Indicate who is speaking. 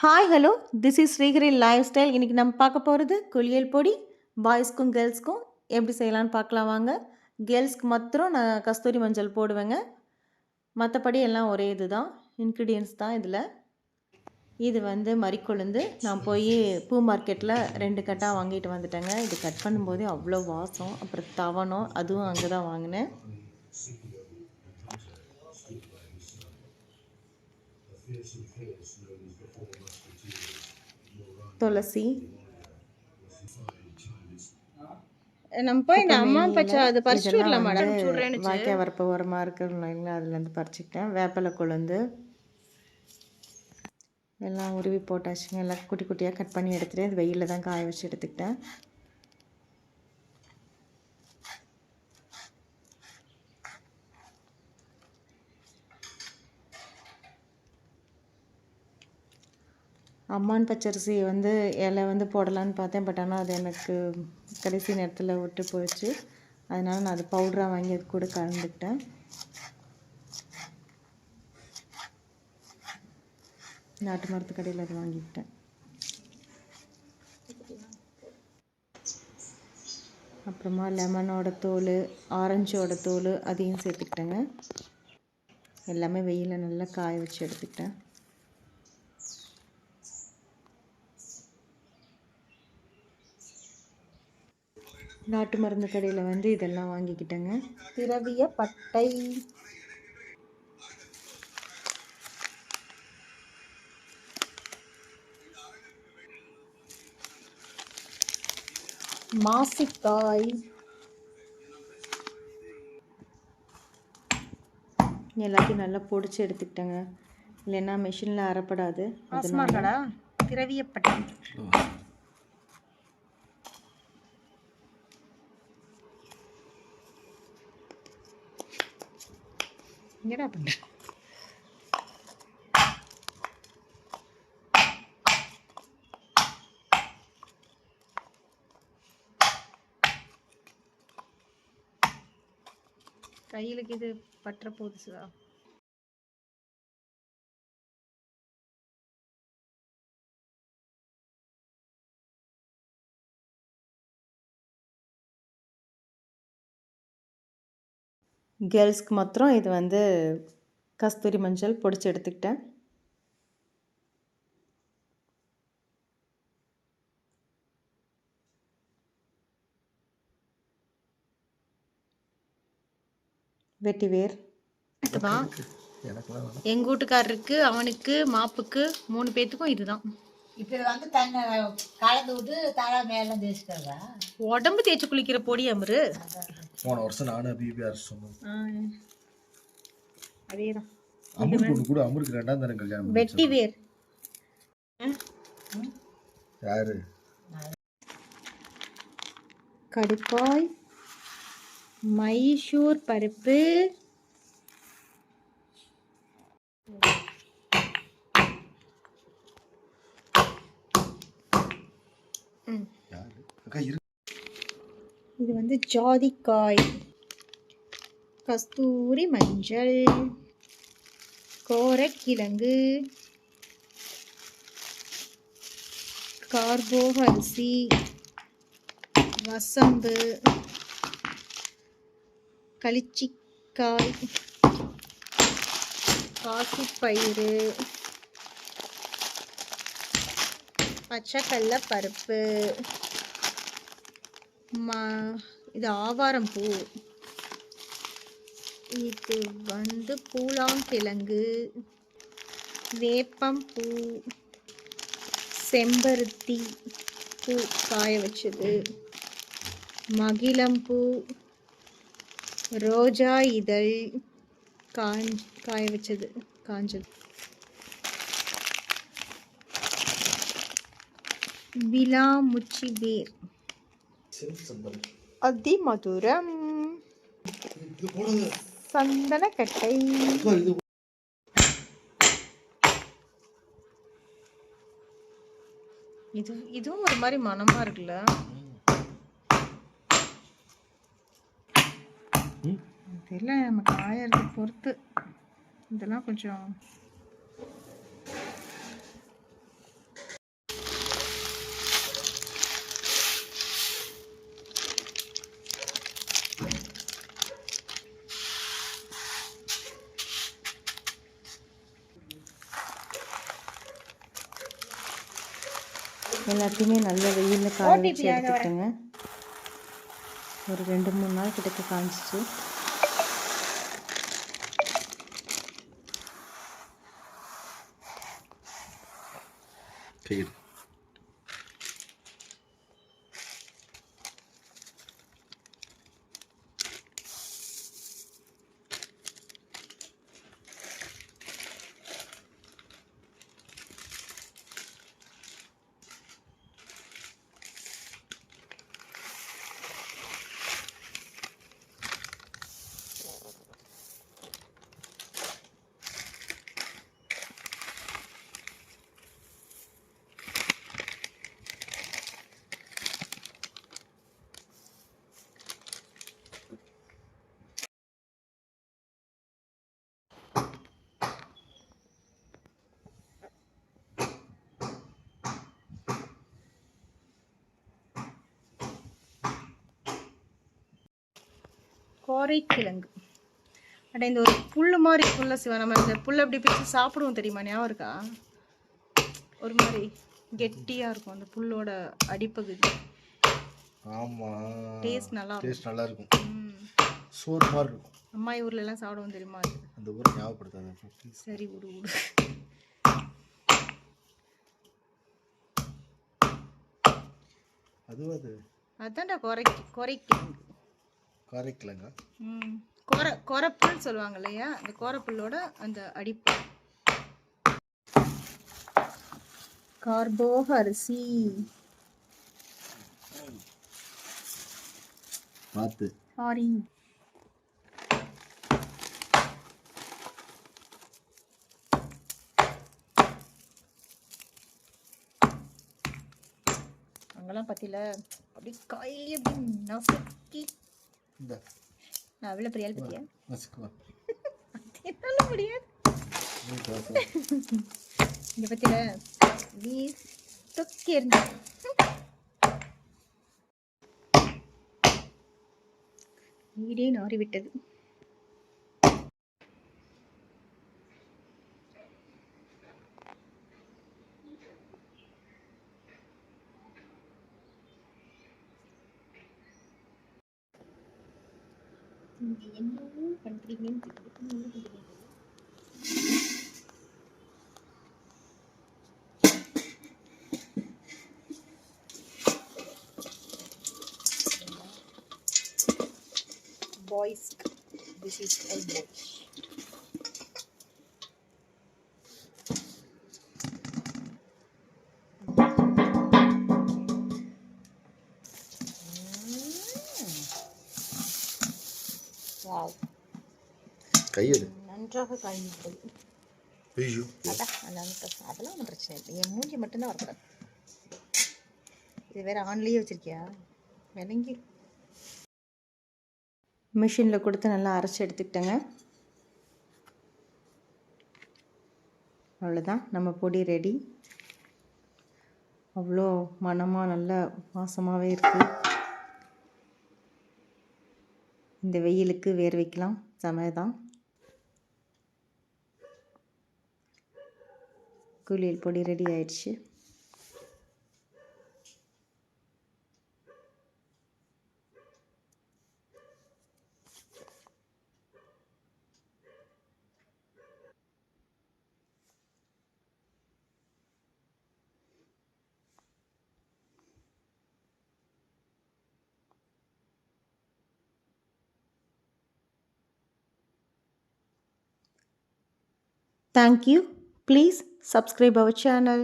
Speaker 1: Hi hello this is Srihari life style. இன்றைக்கி நம்ம பார்க்க போகிறது குளியல் பொடி. பாய்ஸ்க்கும் கேர்ள்ஸ்க்கும் எப்படி செய்யலான்னு பார்க்கலாம் வாங்க. கேர்ள்ஸ்க்கு மாத்திரம் நான் கஸ்தூரி மஞ்சள் போடுவேங்க. மற்றபடி எல்லாம் ஒரே இது தான், இன்க்ரீடியன்ஸ் தான் இதில். இது வந்து மறிக்கொழுந்து. நான் போய் பூ மார்க்கெட்டில் 2 கட்டாக வாங்கிட்டு வந்துட்டேங்க. இது கட் பண்ணும்போதே அவ்வளோ வாசம். அப்புறம் தவணம், அதுவும் அங்கே தான் வாங்கினேன். துளசி, நம்ம போய் இந்த அம்மா பச்சை அது பறிச்சுட்டு வரலாம் மேடம். வாய்க்காய் வரப்பு ஓரமாக இருக்கிற அதுலேருந்து பறிச்சுக்கிட்டேன். வேப்பிலை கொழுந்து எல்லாம் உருவி போட்டாச்சுங்க. எல்லாம் குட்டி குட்டியாக கட் பண்ணி எடுத்துகிட்டு அது வெயிலில் தான் காய வச்சு எடுத்துக்கிட்டேன். அம்மான் பச்சரிசி வந்து இலை வந்து போடலான்னு பார்த்தேன். பட் ஆனால் அது எனக்கு கடைசி நேரத்தில் விட்டு போயிடுச்சு. அதனால் நான் அது பவுடராக வாங்கி அது கூட கலந்துக்கிட்டேன். நாட்டு மருந்து கடையில் அது வாங்கிக்கிட்டேன். அப்புறமா லெமனோட தோல், ஆரஞ்சோட தோல் அதையும் சேர்த்துக்கிட்டேங்க. எல்லாமே வெயிலில் நல்லா காய வச்சு எடுத்துக்கிட்டேன். நாட்டு மருந்து கடையில் வந்து இதெல்லாம் வாங்கிக்கிட்டேங்க. திரவிய பட்டை, மாசிக்காய், எல்லாத்தையும் நல்லா பொடிச்சு எடுத்துக்கிட்டேங்க. இல்லைன்னா மிஷினில் அரைப்படாது. திரவிய பட்டை, என்னடா பண்ண கையிலுக்கு இது பற்ற போகுதுதா. கேர்ள்ஸ்க்கு மாத்திரம் இது வந்து கஸ்தூரி மஞ்சள் பொடிச்சு எடுத்துக்கிட்டேன். வெட்டிவேர் எங்கள் வீட்டுக்காரருக்கு, அவனுக்கு, மாப்புக்கு 3 பேத்துக்கும் இதுதான். இப்போ வந்து தண்ணி கலந்து விட்டு தலை மேலே தேய்ச்சிக்கிறதா, உடம்பு தேய்ச்சி குளிக்கிற பொடி அமரு. போன வருஷம் நானும் பிபிஆர் சொன்னேன். அதேதான். அமருக்கு கூட அமருக்கு 2ஆம் தரம் கல்யாணம். வெட்டிவேர் யாரு? கடுக்காய், மைசூர் பருப்பு, இது வந்து ஜாதிக்காய், கஸ்தூரி மஞ்சள், கோரக்கிழங்கு, கார்போக அரிசி, வசம்பு, களிச்சிக்காய், பாசிப்பயிறு, பச்சைக்கல்ல பருப்பு, இது ஆவாரம் பூ, இது வந்து பூலாங்கிழங்கு, வேப்பம்பூ, செம்பருத்தி பூ காய வச்சது, மகிழம்பூ, ரோஜா இதழ் காய வச்சது, காஞ்சது, விலாமுச்சி வேர், அதிமதுரம், சந்தனக்கட்டை, இதுவும் ஒரு மாதிரி மனமா இருக்குல்ல. தெரியல, நம்ம காயறதை பொறுத்து இதெல்லாம் கொஞ்சம் எல்லாத்தையுமே நல்ல வெயிலில் காய வச்சு எடுத்துக்கிட்டேங்க. ஒரு 2-3 நாள் கிட்டக்க காய்ஞ்சிச்சு. கோரைக்கிழங்கு அட இந்த ஒரு புல் மாதிரி இருக்குல்ல சிவா, நம்ம இந்த புல் அப்படி பிடிச்சி சாப்பிடுவோம் தெரியுமா, ஞாபகம் இருக்கா? ஒரு மாதிரி கெட்டியா இருக்கும் அந்த புல்லோட அடிப்பகுதி.
Speaker 2: ஆமா,
Speaker 1: டேஸ்ட் நல்லா
Speaker 2: இருக்கும். சோறு மாதிரி இருக்கும்.
Speaker 1: அம்மா ஊர்ல எல்லாம் சாப்பிடுவோம் தெரியுமா?
Speaker 2: அந்த ஊரை ஞாபகப்படுத்தாத.
Speaker 1: சரி விடு. அதான்டா கோரைக்கிழங்கு.
Speaker 2: கோரைக்கிழங்கா?
Speaker 1: கோரப்புல் சொல்லுவாங்க இல்லையா, அந்த கோரப்புல்லோட அந்த அடிப்பு. கார்போக அரிசி
Speaker 2: பார்த்து
Speaker 1: சாரி. அங்கெல்லாம் பத்தில அப்படி காய் அப்படி நசுக்கி நான் அவ்வளோ பெரிய ஆள் பத்தியா என்னால முடியாது. இந்த பத்தில தொக்கி எறிஞ்சு வீடே நாறிவிட்டது. என்ன பண்றீங்கன்னு தெரியல. Boys, this is all boys. Wow.
Speaker 2: கையெடு.
Speaker 1: நன்றாக காய்ந்தது. அதெல்லாம் ஒன்றும் பிரச்சனை இல்லை, என் மூஞ்சி மட்டும்தான் வரக்கூடாது. இது வேற ஆன்லேயே வச்சிருக்கியா? விளங்கி மிஷினில் கொடுத்து நல்லா அரைச்சி எடுத்துக்கிட்டேங்க. அவ்வளோதான், நம்ம பொடி ரெடி. அவ்வளோ மணமாக நல்ல வாசமாகவே இருக்குது. இந்த வெயிலுக்கு வேர் வைக்கலாம், சமையல் குளியல் பொடி ரெடி ஆயிடுச்சு. Thank you. Please subscribe our channel.